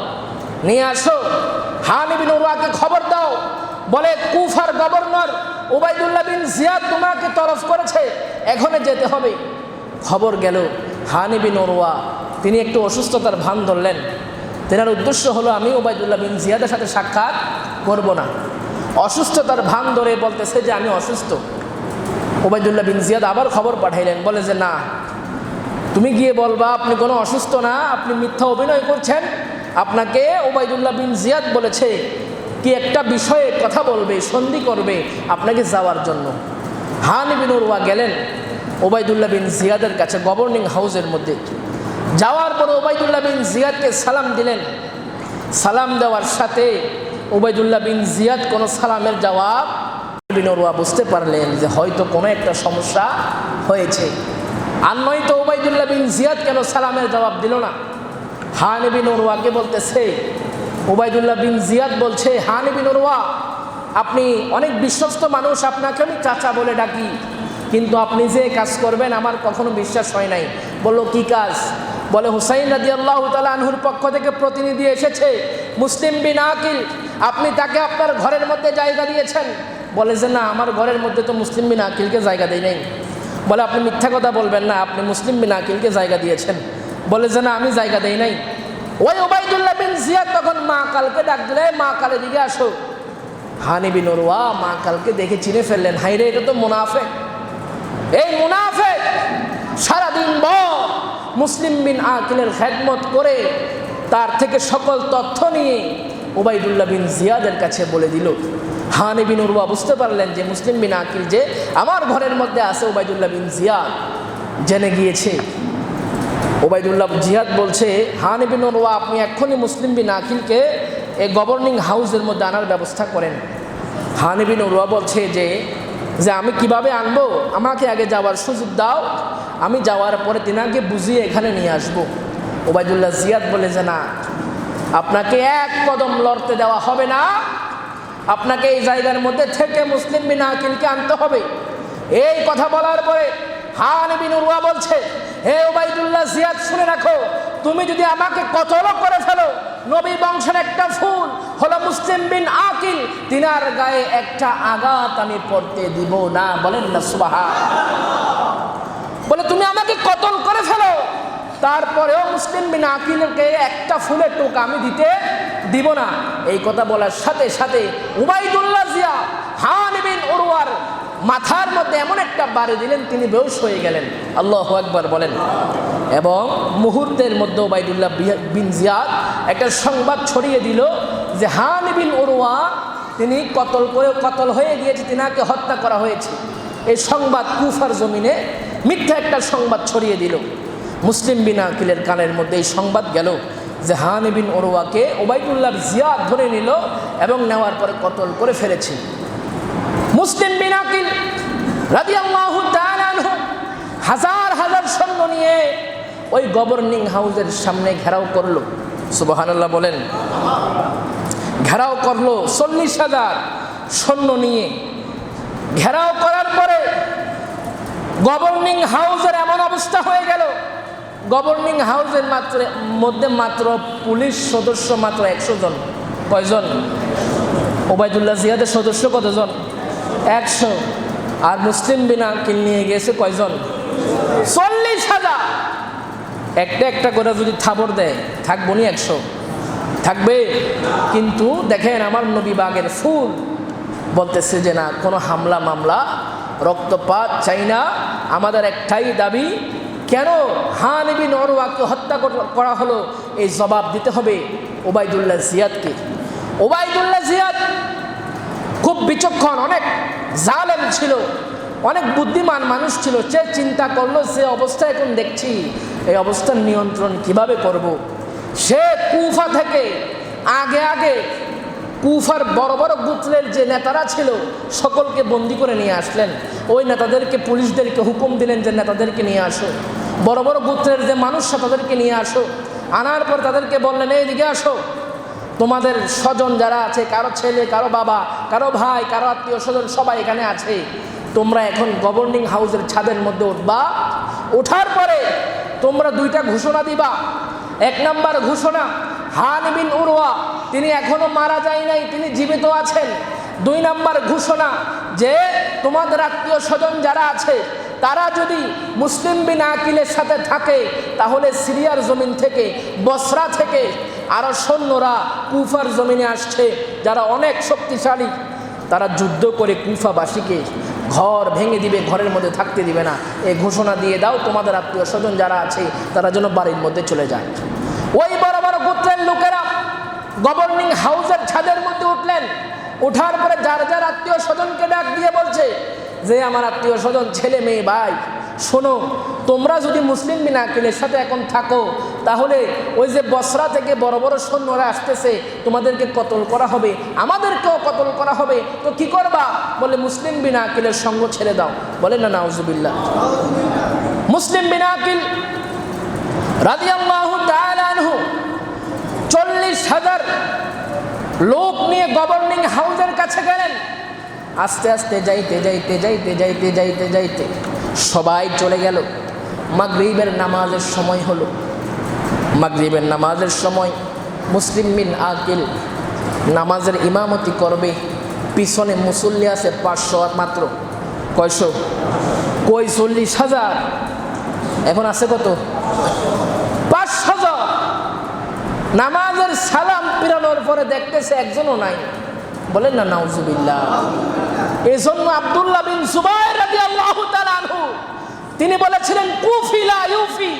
নিয়ে আসো, হানি বিন উরওয়াকে খবর দাও। বলে কুফার গভর্নর উবাইদুল্লাহ বিন জিয়াদ তোমাকে তরফ করেছে, এখনে যেতে হবে। খবর গেল। হানি বিন উরওয়া তিনি একটু অসুস্থতার ভান ধরলেন। তেনার উদ্দেশ্য হলো আমি উবাইদুল্লাহ বিন জিয়াদের সাথে সাক্ষাৎ করব না। অসুস্থতার ভান ধরে বলতেছে যে আমি অসুস্থ। উবাইদুল্লাহ বিন জিয়াদ আবার খবর পাঠাইলেন, বলে যে না, তুমি গিয়ে বলবা আপনি কোনো অসুস্থ না, আপনি মিথ্যা অভিনয় করছেন। আপনাকে উবাইদুল্লাহ বিন জিয়াদ বলেছে কি একটা বিষয়ে কথা বলবে, সন্ধি করবে, আপনাকে যাওয়ার জন্য। হানি বিন উরওয়া গেলেন উবাইদুল্লাহ বিন জিয়াদের কাছে গভর্নিং হাউসের মধ্যে। যাওয়ার পরে উবাইদুল্লাহ বিন জিয়াদকে সালাম দিলেন। সালাম দেওয়ার সাথে উবাইদুল্লাহ বিন জিয়াদ কোনো সালামের জবাব বিন উরওয়া বুঝতে পারলেন যে হয়তো কোনো একটা সমস্যা হয়েছে। আর নয়তো উবাইদুল্লাহ বিন জিয়াদ কেন সালামের জবাব দিল না? হানি বিন উরওয়াকে বলতেছে, উবাইদুল্লাহ বিন জিয়াদ বলছে হানি বিন উরওয়া আপনি অনেক বিশ্বস্ত মানুষ, আপনাকে আমি চাচা বলে ডাকি, কিন্তু আপনি যে কাজ করবেন আমার কখনো বিশ্বাস হয় নাই। বলল কি কাজ? বলে হুসাইন রাদিয়াল্লাহু তাআলা আনহুর পক্ষ থেকে প্রতিনিধি এসেছে মুসলিম বিন আকিল, আপনি তাকে আপনার ঘরের মধ্যে জায়গা দিয়েছেন। বলে যে না, আমার ঘরের মধ্যে তো মুসলিম বিন আকিলকে জায়গা দেই নাই। বলে আপনি মিথ্যা কথা বলবেন না, আপনি মুসলিম বিন আকিলকে জায়গা দিয়েছেন। বলে যে না, আমি জায়গা দেই নাই। ওই উবাইদুল্লাহ বিন জিয়াদ তখন মা কালকে ডাক দিলে, মা কালের দিকে আসো। হানি বিন উরওয়া মা কালকে দেখে চিনে ফেললেন, হাই রে, এটা তো মুনাফিক। এই মুনাফিক সারাদিন ভর মুসলিম বিন আকিলের খেদমত করে তার থেকে সকল তথ্য নিয়ে উবাইদুল্লাহ বিন জিয়াদের কাছে বলে দিল। হানি বিন উরওয়া বুঝতে পারলেন যে মুসলিম বিন আকিল যে আমার ঘরের মধ্যে আছে, উবাইদুল্লাহ বিন জিয়াদ জেনে গিয়েছে। উবাইদুল্লাহ জিয়াদ বলছে হানি বিন উরওয়া আপনি এক্ষুনি মুসলিম বিন আকিলকে এই গভর্নিং হাউসের মধ্যে আনার ব্যবস্থা করেন। হানি বিন উরওয়া বলছে যে আমি কিভাবে আনবো, আমাকে আগে যাওয়ার সুযোগ দাও, আমি যাওয়ার পরে তিনাকে বুঝিয়ে এখানে নিয়ে আসবো। উবাইদুল্লাহ জিয়াদ বলে যে না, আপনাকে এক কদম লড়তে দেওয়া হবে না, আপনাকে এই জায়গার মধ্যে থেকে মুসলিম বিন আকিলকে আনতে হবে। এই কথা বলার পরে হানি বিন উরওয়া বলছে, হে উবাইদুল্লাহ জিয়াদ শুনে রাখো, তুমি যদি আমাকে কতল করে ফেলো, নবী বংশের একটা ফুল হলো মুসলিম বিন আকিল, তিনার গায়ে একটা আঘাত আমি পড়তে দিব না। বলেন না সুবহানাল্লাহ। বলে তুমি আমাকে কতল করে ফেলো, তারপরেও মুসলিম বিন আকিলকে একটা ফুলের টোকা আমি দিতে দিব না। এই কথা বলার সাথে সাথে উবাইদুল্লাহ জিয়া হানি বিন উরওয়ার মাথার মধ্যে এমন একটা বাড়ি দিলেন, তিনি বেহুশ হয়ে গেলেন। আল্লাহু আকবার বলেন। এবং মুহূর্তের মধ্যে উবাইদুল্লাহ বিন জিয়াদ একটা সংবাদ ছড়িয়ে দিল যে হানি বিন উরওয়া তিনি কতল হয়ে গিয়েছে, তিনাকে হত্যা করা হয়েছে। এই সংবাদ কুফার জমিনে মিথ্যা একটা সংবাদ ছড়িয়ে দিল। মুসলিম বিন আকিলের কানের মধ্যে এই সংবাদ গেল যে হানি বিন উরওয়াকে উবাইদুল্লাহ জিয়াদ ধরে নিল এবং নেওয়ার পরে কতল করে ফেলেছে। মুসলিম বিন আকিল রাদিয়াল্লাহু তাআলা আনহু হাজার হাজার সৈন্য নিয়ে ওই গভর্নিং হাউসের সামনে ঘেরাও করলো। সুবহানাল্লাহ বলেন। ঘেরাও করলো 40,000 সৈন্য নিয়ে। ঘেরাও করার পরে গভর্নিং হাউসের এমন অবস্থা হয়ে গেল, গভর্নিং হাউসের মধ্যে মাত্র পুলিশ সদস্য মাত্র 100 জন। কয়জন? ওবাইদুল্লাহ জিয়াদের সদস্য কতজন? 100। আর মুসলিম বিন আকিল নিয়ে গেছে কয়জন? 40,000। একটা একটা করে যদি থাবর দেয় থাকবো নি 100? থাকবে। কিন্তু দেখেন আমার নবী বাগের ফুল বলতেছে যে না, কোনো হামলা মামলা রক্তপাত চাই না, আমাদের একটাই দাবি, কেন হানি বিন উরওয়াকে হত্যা করা হলো এই জবাব দিতে হবে ওবাইদুল্লাহ জিয়াদকে। ওবাইদুল্লাহ জিয়াদ খুব বিচক্ষণ, অনেক জালেম ছিল, অনেক বুদ্ধিমান মানুষ ছিল। সে চিন্তা করলো যে অবস্থা এখন দেখছি, এই অবস্থার নিয়ন্ত্রণ কিভাবে করব। সে কুফা থেকে আগে কুফার বড় বড় গোত্রের যে নেতারা ছিল সকলকে বন্দি করে নিয়ে আসলেন। ওই নেতাদেরকে, পুলিশদেরকে হুকুম দিলেন যে নেতাদেরকে নিয়ে আসো, বড় বড় গোত্রের যে মানুষ তাদেরকে নিয়ে আসো। আনার পর তাদেরকে বললেন এইদিকে আসো, তোমাদের স্বজন যারা আছে, কারো ছেলে, কারো বাবা, কারো ভাই, কারো আত্মীয় স্বজন সবাই এখানে আছে, তোমরা এখন গভর্নিং হাউসের ছাদের মধ্যে উঠবা। ওঠার পরে তোমরা 2টা ঘোষণা দিবা। 1 নাম্বার ঘোষণা, হানি বিন উরওয়া তিনি এখনো মারা যায় নাই, তিনি জীবিত আছেন। 2 নাম্বার ঘোষণা যে তোমাদের আত্মীয় স্বজন যারা আছে তারা যদি মুসলিম বিন আকিলের সাথে থাকে তাহলে সিরিয়ার জমিন থেকে, বসরা থেকে আরো সৈন্যরা কুফার জমিনে আসছে যারা অনেক শক্তিশালী, তারা যুদ্ধ করে কুফাবাসীকে ঘর ভেঙে দিবে, ঘরের মধ্যে থাকতে দিবে না। এই ঘোষণা দিয়ে দাও তোমাদের আত্মীয় স্বজন যারা আছে তারা যেন বাড়ির মধ্যে চলে যায়। ওই বড় বড় গোত্রের লোকেরা গভর্নিং হাউসের ছাদের মধ্যে উঠলেন। ওঠার পরে যার যার আত্মীয় স্বজনকে ডাক দিয়ে বলছে যে আমার আত্মীয় স্বজন, ছেলে মেয়ে, ভাই, শোনো, তোমরা যদি মুসলিম বিন আকিলের সাথে এখন থাকো তাহলে ওই যে বসরা থেকে বড় বড় সৈন্যরা আসতেছে, তোমাদেরকে কতল করা হবে, আমাদেরকেও কতল করা হবে, তো কি করবা? বলে মুসলিম বিন আকিলের সঙ্গ ছেড়ে দাও। বলে না, নাউজুবিল্লাহ। মুসলিম বিন আকিল রাদিয়াল্লাহু তাআলা আনহু 40,000 লোক নিয়ে গভর্নিং হাউসের কাছে গেলেন। আস্তে আস্তে যাইতে সবাই চলে গেল। মাগরিবের নামাজের সময় হলো। মাগরিবের নামাজের সময় মুসলিম বিন আকিল নামাজের ইমামতি করবে। পিছনে মুসল্লি আছে 500 মাত্র। কয়শো? কই 40,000, এখন আছে কত? 500 জন। নামাজের সালাম পিরানোর পরে দেখতেছে একজনও নাই। বলেন না নাউজুবিল্লাহ। এই জন্য আব্দুল্লাহ বিন জুবাইর রাদিয়াল্লাহু তাআলা আনহু তিনি বলেছিলেন, কুফি লা ইউফি,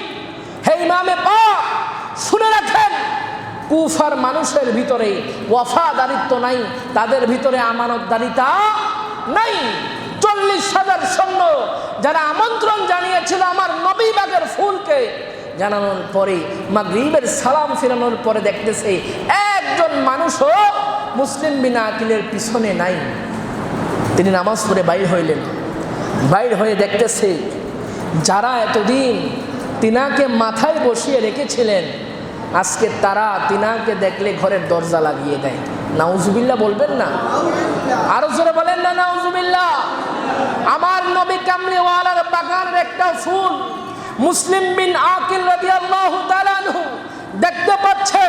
হে ইমামে পাক শুনে রাখেন, কুফার মানুষের ভিতরে ওয়াফাদারিত্ব নাই, তাদের ভিতরে আমানতদারিতা নাই। 40,000 সৈন্য যারা আমন্ত্রণ জানিয়েছিল আমার নবী বাগের ফুলকে, জানানোর পরে মাগরিবের সালাম ফিরানোর পরে দেখতেছে একজন মানুষও মুসলিম বিন আকিলের পিছনে নাই। তিনি নামাজ পড়ে বাইর হইলেন। বাইর হয়ে দেখতেছে যারা এতদিন তিনাকে মাথায় বসিয়ে রেখেছিলেন আজকে তারা তিনাকে দেখলে ঘরের দরজা লাগিয়ে দেয়। নাউজুবিল্লাহ বলবেন না? আরো জোরে বলেন না নাউজুবিল্লাহ। আমার নবী কামলিওয়ালার বাগানের একটা ফুল মুসলিম বিন আকিল রাদিয়াল্লাহু তাআলা আনহু দেখতে পাচ্ছে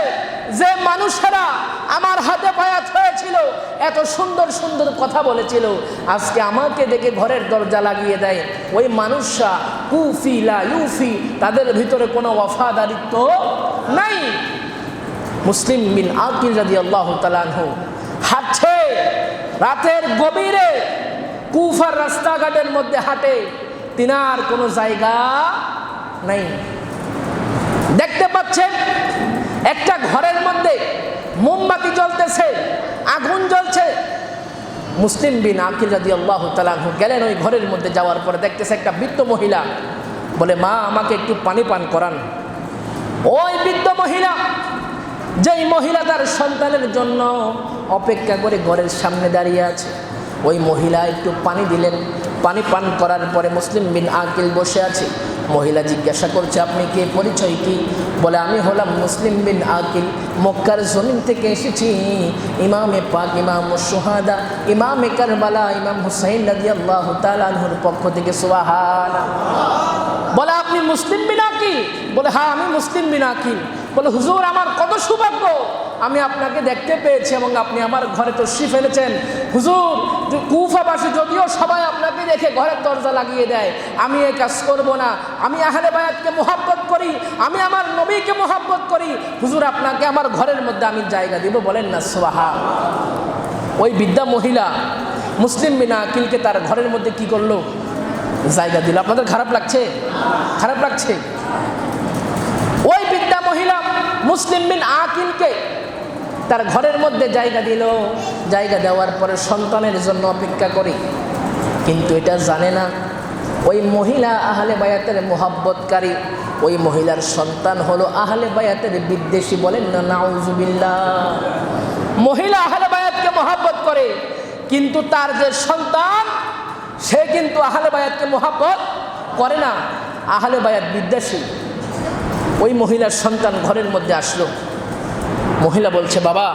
যে মানুষেরা আমার হাতে বায়াত হয়েছিল, এত সুন্দর সুন্দর কথা বলেছিল, আজকে আমাকে দেখে ঘরের দরজা লাগিয়ে দেয়। ওই মানুষরা কুফি লা ইউফি, তাদের ভিতরে কোনো ওয়াফাদারিত্ব নাই। মুসলিম বিন আকিল রাদিয়াল্লাহু তাআলা আনহু হাঁটছে রাতের গভীরে, কুফার রাস্তাঘাটের মধ্যে হাঁটে, তিনার কোনো জায়গা নাই। দেখতে পাচ্ছেন একটা ঘরের মধ্যে মোমবাতি জ্বলতেছে, আগুন জ্বলছে। মুসলিম বিন আকিল রাদিয়াল্লাহু তাআলা আনহু গেলেন ওই ঘরের মধ্যে, যাওয়ার পরে দেখতেছে একটা বৃদ্ধ মহিলা, বলে মা আমাকে একটু পানি পান করান। ওই বৃদ্ধ মহিলা, যেই মহিলা তার সন্তানের জন্য অপেক্ষা করে ঘরের সামনে দাঁড়িয়ে আছে, ওই মহিলা একটু পানি দিলেন। পানি পান করার পরে মুসলিম বিন আকিল বসে আছে। মহিলা জিজ্ঞাসা করছে আপনি কে, পরিচয় কি? বলে আমি হলাম মুসলিম বিন আকিল, মক্কার জমিন থেকে এসেছি। ইমামে পাক, ইমামুশ শুহাদা, ইমামে কারবালা, ইমাম হুসাইন রাদিয়াল্লাহু তাআলা আনহুর পক্ষ থেকে। সুবহানাল্লাহ। বলে আপনি মুসলিম বিন আকিল? বলে হ্যাঁ আমি মুসলিম বিন আকিল। বলে হুজুর আমার কত সৌভাগ্য, আমি আপনাকে দেখতে পেয়েছি এবং আপনি আমার ঘরে তশরিফ এনেছেন। হুজুর কুফাবাসী যদিও সবাই আপনাকে দেখে ঘরের দরজা লাগিয়ে দেয়, আমি এই কাজ করব না। আমি আহলে বায়াতকে মুহাব্বত করি, আমি আমার নবীকে মুহাব্বত করি। হুজুর আপনাকে আমার ঘরের মধ্যে আমি জায়গা দিব। বলেন না সুবহানাল্লাহ। ওই বৃদ্ধা মহিলা মুসলিম বিন আকিলকে তার ঘরের মধ্যে কি করলো? জায়গা দিল। আপনাদের খারাপ লাগছে? খারাপ লাগছে? ওই বৃদ্ধা মহিলা মুসলিম বিন আকিলকে তার ঘরের মধ্যে জায়গা দিল। জায়গা দেওয়ার পরে সন্তানের জন্য অপেক্ষা করে, কিন্তু এটা জানে না ওই মহিলা আহলে বায়াতের মুহাব্বতকারী, ওই মহিলার সন্তান হলো আহলে বায়াতের বিদ্বেষী। বলেন না নাউজুবিল্লাহ। মহিলা আহলে বায়াতকে মুহাব্বত করে, কিন্তু তার যে সন্তান সে কিন্তু আহলে বায়াতকে মুহাব্বত করে না, আহলে বায়াত বিদ্বেষী। ওই মহিলার সন্তান ঘরের মধ্যে আসলো। মহিলা বলছে বাবা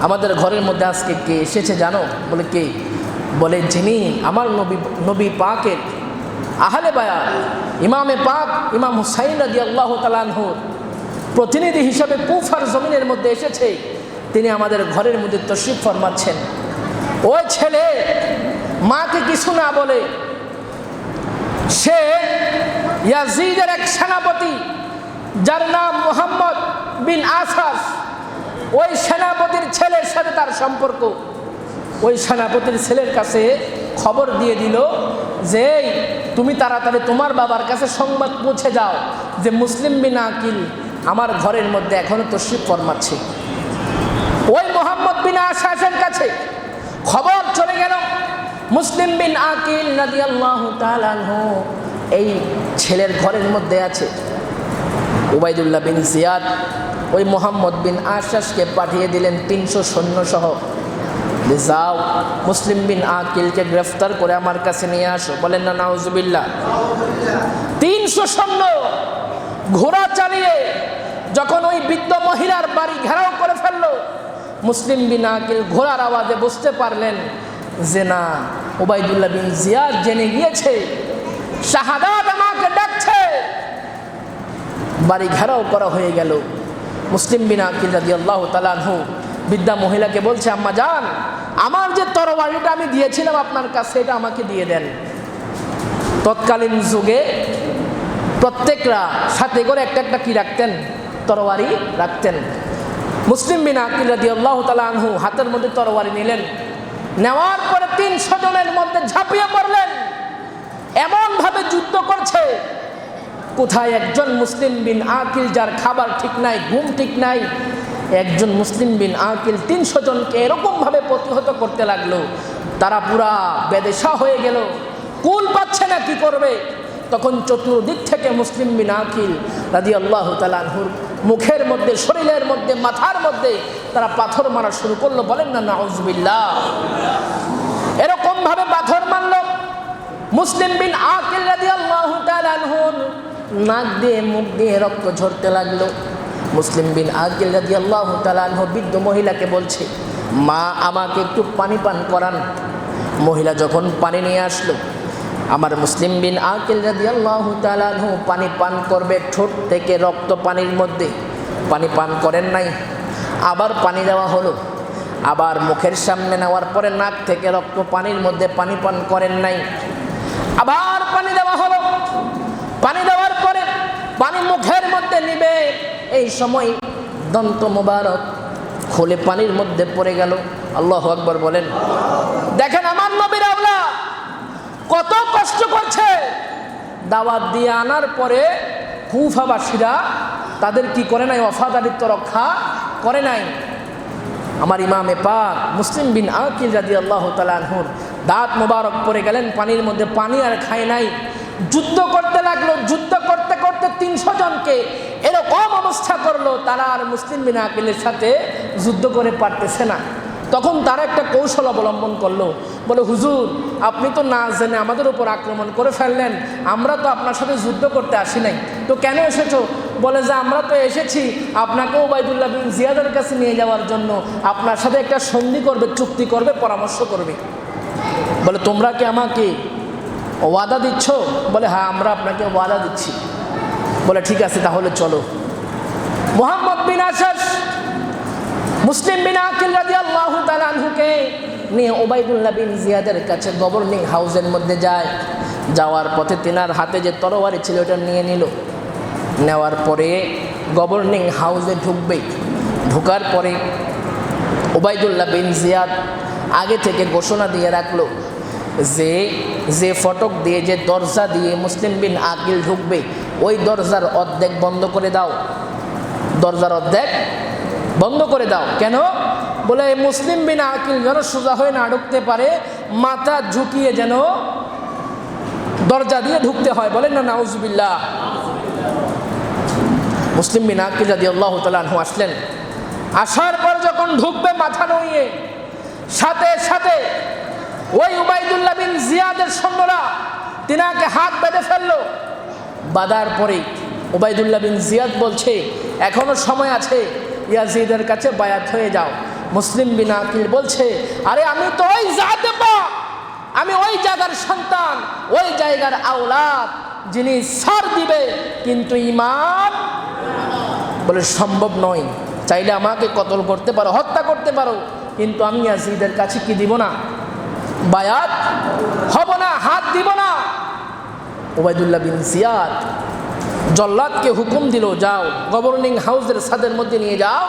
আমাদের ঘরের মধ্যে আজকে কে এসেছে জানো? বলে কে? বলে যিনি আমার নবী পাকের আহলে বায়াত, ইমামে পাক ইমাম হুসাইন রাদিয়াল্লাহু তাআলা আনহুর প্রতিনিধি হিসাবে কুফার জমিনের মধ্যে এসেছে, তিনি আমাদের ঘরের মধ্যে তশরিফ ফরমাচ্ছেন। ওই ছেলে মাকে কিছু না বলে সে ইয়াজিদের এক সেনাপতি যার নাম মুহাম্মদ বিন আসাস, ওই সেনাপতির ছেলের সাথে তার সম্পর্ক। ওই সেনাপতির ছেলের কাছে খবর দিয়ে দিল যে তুমি তাড়াতাড়ি তোমার বাবার কাছে সংবাদ পৌঁছে যাও যে মুসলিম বিন আকিল আমার ঘরের মধ্যে এখনো তশরিফ ফরমাচ্ছে। ওই মুহাম্মদ বিন আসাসের কাছে খবর চলে গেল মুসলিম বিন আকিল রাদিয়াল্লাহু তাআলা আনহু এই ছেলের ঘরের মধ্যে আছে। উবাইদুল্লাহ বিন জিয়াদ ওই মুহাম্মদ বিন আসাসকে পাঠিয়ে দিলেন 300 সৈন্য সহ, যাও মুসলিম বিন আকিলকে গ্রেফতার করে আমার কাছে নিয়ে আসো। বলেন না নাউজুবিল্লাহ। 300 সৈন্য ঘোড়া চালিয়ে যখন ওই বৃদ্ধ মহিলার বাড়ি ঘেরাও করে ফেললো, মুসলিম বিন আকিল ঘোড়ার আওয়াজে বুঝতে পারলেন যে না, উবাইদুল্লাহ বিন জিয়াদ জেনে গিয়েছে শাহাদাত আমাকে ডাকছে। বাড়ি ঘেরাও করা হয়ে গেল। মুসলিম বিন আকিল রাদিয়াল্লাহু তাআলা আনহু বৃদ্ধা মহিলাকে বলছে আম্মা জান, আমার যে তরবারিটা আমি দিয়েছিলাম আপনার কাছে এটা আমাকে দিয়ে দেন। তৎকালীন যুগে প্রত্যেকরা সাথে করে একটা একটা কি রাখতেন? তরবারি রাখতেন। মুসলিম বিন আকিল রাদিয়াল্লাহু তাআলা আনহু হাতের মধ্যে তরবারি নিলেন। নেওয়ার পরে 300 জনের মধ্যে ঝাঁপিয়ে পড়লেন। এমন ভাবে যুদ্ধ করছে, কোথায় একজন মুসলিম বিন আকিল যার খাবার ঠিক নাই, ঘুম ঠিক নাই, একজন মুসলিম বিন আকিল 300 জনকে এরকম ভাবে প্রতিহত করতে লাগলো। তারা পুরা বেদেশা হয়ে গেল, কুল পাচ্ছে না কি করবে। তখন চতুর্দিক থেকে মুসলিম বিন আকিল রাদিয়াল্লাহু তাআলা আনহুর মুখের মধ্যে, শরীরের মধ্যে, মাথার মধ্যে তারা পাথর মারা শুরু করলো। বলেন না নাউজুবিল্লাহ। এরকম ভাবে পাথর মারল। মুসলিম বিন আকিল রাদিয়াল্লাহু তাআলা আনহুর নাক দিয়ে মুখ দিয়ে রক্ত ঝরতে লাগলো। মুসলিম বিন আকিল রাদিয়াল্লাহু তাআলা আনহু বৃদ্ধ মহিলাকে বলছে মা আমাকে একটু পানি পান করান। মহিলা যখন পানি নিয়ে আসলো, আমার মুসলিম বিন আকিল রাদিয়াল্লাহু তাআলা আনহু পানি পান করবে, ঠোঁট থেকে রক্ত পানির মধ্যে, পানি পান করেন নাই, আবার পানি দেওয়া হলো, আবার মুখের সামনে নেওয়ার পরে নাক থেকে রক্ত পানির মধ্যে পানি পান করেন নাই, আবার পানি দেওয়া হলো, পানি দেওয়ার পরে পানি মুখের মধ্যে নিবে, এই সময় দন্ত মোবারক খুলে পানির মধ্যে পড়ে গেল। আল্লাহু আকবার বলেন। দেখেন আমার নবীর আওলাদ কত কষ্ট করছে, দাওয়াত দিয়ে আনার পরে কুফাবাসীরা তাদের কি করে নাই, ওয়াফাদারিত্ব রক্ষা করে নাই। আমার ইমামে পাক মুসলিম বিন আকিল রাদিয়াল্লাহু তাআলা আনহুর দাঁত মোবারক পড়ে গেলেন পানির মধ্যে, পানি আর খায় নাই, যুদ্ধ করতে লাগলো, যুদ্ধ করতে করতে 300 জনকে এরকম অবস্থা করলো, তারা আর মুসলিম বিন আকিলের সাথে যুদ্ধ করে পারতেছে না। তখন তারা একটা কৌশল অবলম্বন করলো, বলে হুজুর আপনি তো না জেনে আমাদের উপর আক্রমণ করে ফেললেন, আমরা তো আপনার সাথে যুদ্ধ করতে আসি নাই, তো কেন এসেছো? বলে যে আমরা তো এসেছি আপনাকে উবাইদুল্লাহ বিন জিয়াদের কাছে নিয়ে যাওয়ার জন্য, আপনার সাথে একটা সন্ধি করবে, চুক্তি করবে, পরামর্শ করবে। বলে তোমরা কি আমাকে ওয়াদা দিচ্ছ? বলে হ্যাঁ আমরা আপনাকে ওয়াদা দিচ্ছি। বলে ঠিক আছে তাহলে চলো। মুহাম্মদ বিন আশাস মুসলিম বিন আকিল রাদিয়াল্লাহু তাআলা আনহুকে নিয়ে উবাইদুল্লাহ বিন জিয়াদের কাছে গভর্নিং হাউসের মধ্যে যায়। যাওয়ার পথে তিনার হাতে যে তরবারি ছিল ওটা নিয়ে নিল, নেওয়ার পরে গভর্নিং হাউসে ঢুকবে। ঢোকার পরে উবাইদুল্লাহ বিন জিয়াদ আগে থেকে ঘোষণা দিয়ে রাখলো যে ফটক দিয়ে, যে দরজা দিয়ে মুসলিম বিন আকিল ঢুকবে ওই দরজার অর্ধেক বন্ধ করে দাও, দরজার অর্ধেক বন্ধ করে দাও। কেন? বলে মুসলিম বিন আকিল যেন সোজা হয়ে না ঢুকতে পারে, মাথা ঝুঁকিয়ে যেন দরজা দিয়ে ঢুকতে হয়। বলেন না নাউজুবিল্লাহ। মুসলিম বিন আকিল রাদিয়াল্লাহু তাআলা আনহু আসলেন, আসার পর যখন ঢুকবে মাথা নইয়ে, সাথে সাথে ওই উবাইদুল্লাহ বিন জিয়াদের সৈন্যরা তিনাকে হাত বেঁধে ফেললো। বাঁধার পরে উবাইদুল্লাহ বিন জিয়াদ বলছে এখনো সময় আছে, ইয়াজিদের কাছে বায়াত হয়ে যাও। মুসলিম বিন আকিল বলছে আরে আমি তো ওই জাতে পাক, আমি ওই জায়গার সন্তান, ওই জায়গার আওলাদ যিনি সার দিবে কিন্তু ঈমান। বলে সম্ভব নয়, চাইলে আমাকে কতল করতে পারো, হত্যা করতে পারো, কিন্তু আমি ইয়াজিদের কাছে কি দিব না, বায়াত হব না, হাত দিব না। উবাইদুল্লাহ বিন জিয়াদ জল্লাদকে হুকুম দিল, যাও গভর্নিং হাউসের ছাদের মধ্যে নিয়ে যাও,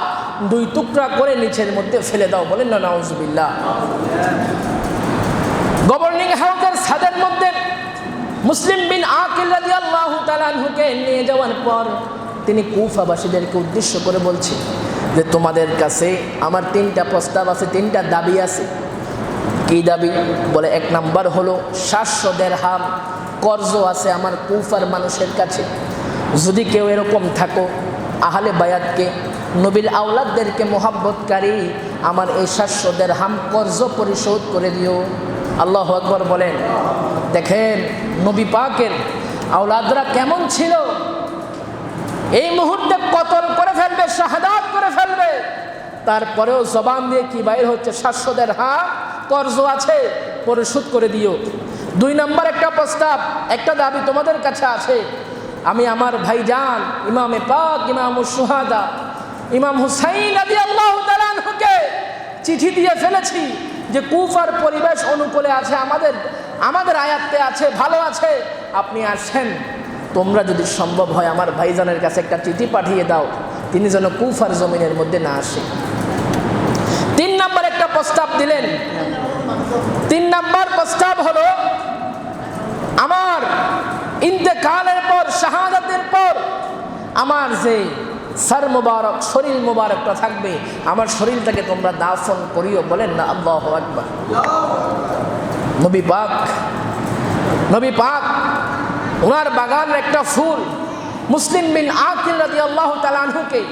2 টুকরা করে নিচের মধ্যে ফেলে দাও। বলেন না নাউজুবিল্লাহ। গভর্নিং হাউসের ছাদের মধ্যে মুসলিম বিন আকিল রাদিয়াল্লাহু তাআলা আনহুকে নিয়ে যাওয়ার পর তিনি কুফাবাসীদেরকে উদ্দেশ্য করে বলছেন যে তোমাদের কাছে আমার 3টা প্রস্তাব আছে, 3টা দাবি আছে। কি দাবি? বলে 1 নাম্বার হলো 700 দিরহাম কর্জ আছে আমার কুফার মানুষের কাছে, যদি কেউ এরকম থাকো আহলে বায়াতকে, নবীর আওলাদদেরকে মোহাব্বতকারী, আমার এই 700 দিরহাম কর্জ পরিশোধ করে দিও। আল্লাহু আকবার বলেন। দেখেন নবী পাকের আওলাদরা কেমন ছিল, এই মুহূর্তে কতল করে ফেলবে, শাহাদাত করে ফেলবে, তারপরেও জবান দিয়ে কি বাইর হচ্ছে, 700 দিরহাম কর্জ আছে, পরিশোধ করে দিও। 2 নাম্বার একটা প্রস্তাব, একটা দাবি তোমাদের কাছে আছে, আমি আমার ভাইজান ইমামে পাক ইমামুশ শুহাদা ইমাম হুসাইন রাদিয়াল্লাহু তাআলা আনহুকে চিঠি দিয়ে ফেলেছি যে কুফার পরিবেশ অনুকূলে আছে, আমাদের আয়াতে আছে, ভালো আছে, আপনি আসেন, তোমরা যদি সম্ভব হয় আমার ভাইজানের কাছে একটা চিঠি পাঠিয়ে দাও, তিনি যেন কুফার জমিনের মধ্যে না আসে। 3 নাম্বার একটা প্রস্তাব দিলেন। 3 নাম্বার প্রস্তাব হলো আমার ইন্তেকালের পর, শাহাদাতের পর আমার যে সর মুবারক, শরীর মুবারকটা থাকবে, আমার শরীরটাকে তোমরা দাফন করিও। বলেন না আল্লাহু আকবার। নবী পাক ওনার বাগানের একটা ফুল মুসলিম বিন আকিল রাদিয়াল্লাহু তাআলা আনহুকে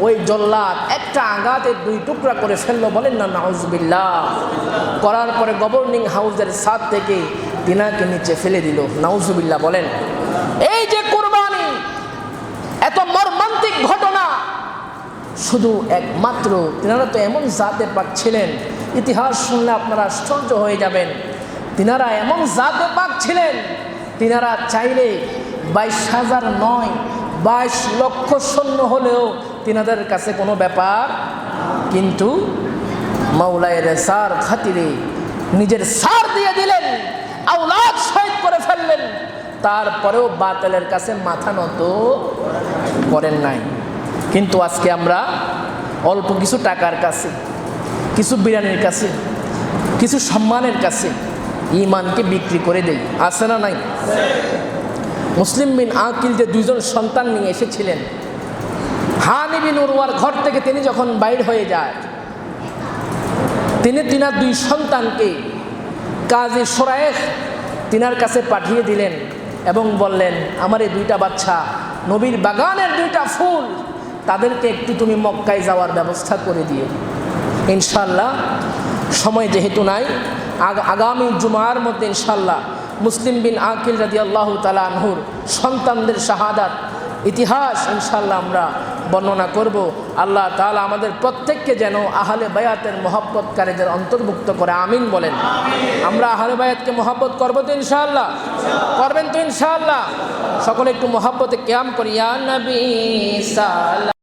ওই জল্লাদ একটা আঘাতে 2 টুকরা করে ফেললো। বলেন না নাউজুবিল্লাহ। করার পরে গভর্নিং হাউসের ছাদ থেকে তিনাকে নিচে ফেলে দিল। নাউজুবিল্লাহ বলেন। এই যে কুরবানি, এত মর্মান্তিক ঘটনা, শুধু একমাত্র তিনারা তো এমন জাতে পাক ছিলেন, ইতিহাস শুনলে আপনারা আশ্চর্য হয়ে যাবেন। তিনারা এমন জাতে পাক ছিলেন, তিনারা চাইলে 22,000 নয় 22 লক্ষ সৈন্য হলেও তিনাদের কাছে কোনো ব্যাপার, কিন্তু মাওলায়ে রেসার খাতিরে নিজের সার দিয়ে দিলেন, আওলাদ শহীদ করে ফেললেন, তারপরেও বাতিলের কাছে মাথা নত করেন নাই। কিন্তু আজকে আমরা অল্প কিছু টাকার কাছে, কিছু বিরিয়ানির কাছে, কিছু সম্মানের কাছে ঈমানকে বিক্রি করে দেই, আছে না নাই? মুসলিম বিন আকিল যে দুইজন সন্তান নিয়ে এসেছিলেন, হানি বিন উরওয়ার ঘর থেকে তিনি যখন বাইর হয়ে যায়, তিনি তিনার দুই সন্তানকে কাজী সুরাইখ তিনার কাছে পাঠিয়ে দিলেন এবং বললেন, আমার এই দুইটা বাচ্চা নবীর বাগানের দুইটা ফুল, তাদেরকে একটু তুমি মক্কায় যাওয়ার ব্যবস্থা করে দিও। ইনশাল্লাহ সময় যেহেতু নাই, আগামী জুমার মধ্যে ইনশাল্লাহ মুসলিম বিন আকিল রাদিয়াল্লাহু তাআলা আনহুর সন্তানদের শাহাদাত ইতিহাস ইনশাল্লাহ আমরা বর্ণনা করব। আল্লাহ তাআলা আমাদের প্রত্যেককে যেন আহলে বায়াতের মহব্বতকারীদের অন্তর্ভুক্ত করে, আমিন বলেন। আমরা আহলে বায়াতকে মহব্বত করবো তো ইনশাআল্লাহ? করবেন তো ইনশাআল্লাহ? সকলে একটু মহব্বতে কিয়াম করি, ইয়া নবী সালাম।